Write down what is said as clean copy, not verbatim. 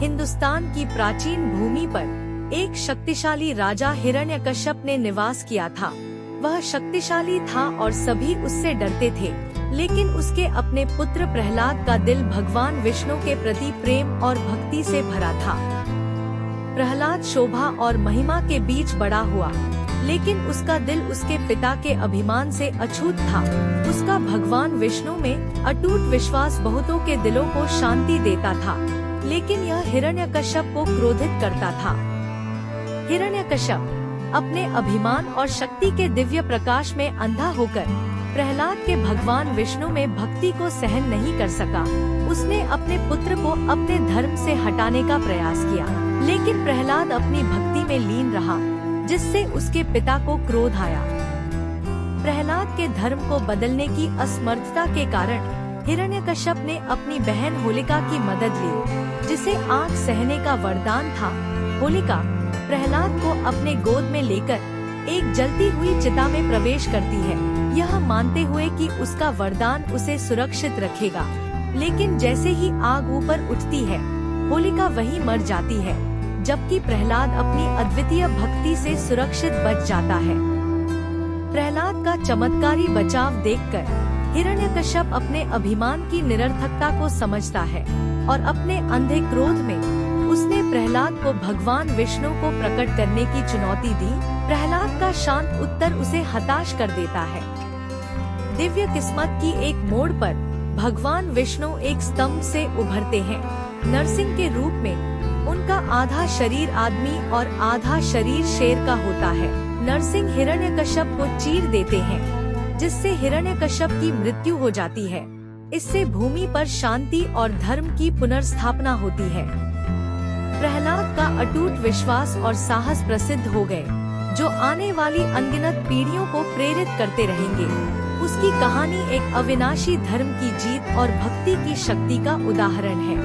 हिंदुस्तान की प्राचीन भूमि पर एक शक्तिशाली राजा हिरण्यकश्यप ने निवास किया था। वह शक्तिशाली था और सभी उससे डरते थे, लेकिन उसके अपने पुत्र प्रहलाद का दिल भगवान विष्णु के प्रति प्रेम और भक्ति से भरा था। प्रहलाद शोभा और महिमा के बीच बड़ा हुआ, लेकिन उसका दिल उसके पिता के अभिमान से अछूत था। उसका भगवान विष्णु में अटूट विश्वास बहुतों के दिलों को शांति देता था, लेकिन यह हिरण्यकश्यप को क्रोधित करता था। हिरण्यकश्यप अपने अभिमान और शक्ति के दिव्य प्रकाश में अंधा होकर प्रहलाद के भगवान विष्णु में भक्ति को सहन नहीं कर सका। उसने अपने पुत्र को अपने धर्म से हटाने का प्रयास किया, लेकिन प्रहलाद अपनी भक्ति में लीन रहा, जिससे उसके पिता को क्रोध आया। प्रहलाद के धर्म को बदलने की असमर्थता के कारण हिरण्यकश्यप ने अपनी बहन होलिका की मदद ली, जिसे आग सहने का वरदान था। होलिका प्रहलाद को अपने गोद में लेकर एक जलती हुई चिता में प्रवेश करती है, यह मानते हुए कि उसका वरदान उसे सुरक्षित रखेगा। लेकिन जैसे ही आग ऊपर उठती है, होलिका वहीं मर जाती है, जबकि प्रहलाद अपनी अद्वितीय भक्ति से सुरक्षित बच जाता है। प्रहलाद का चमत्कारी बचाव देखकर हिरण्यकश्यप अपने अभिमान की निरर्थकता को समझता है और अपने अंधे क्रोध में उसने प्रहलाद को भगवान विष्णु को प्रकट करने की चुनौती दी। प्रहलाद का शांत उत्तर उसे हताश कर देता है। दिव्य किस्मत की एक मोड़ पर भगवान विष्णु एक स्तंभ से उभरते हैं। नरसिंह के रूप में उनका आधा शरीर आदमी और आधा शरीर शेर का होता है। नरसिंह हिरण्यकश्यप को चीर देते हैं, जिससे हिरण्यकश्यप की मृत्यु हो जाती है। इससे भूमि पर शांति और धर्म की पुनर्स्थापना होती है। प्रहलाद का अटूट विश्वास और साहस प्रसिद्ध हो गए, जो आने वाली अनगिनत पीढ़ियों को प्रेरित करते रहेंगे। उसकी कहानी एक अविनाशी धर्म की जीत और भक्ति की शक्ति का उदाहरण है।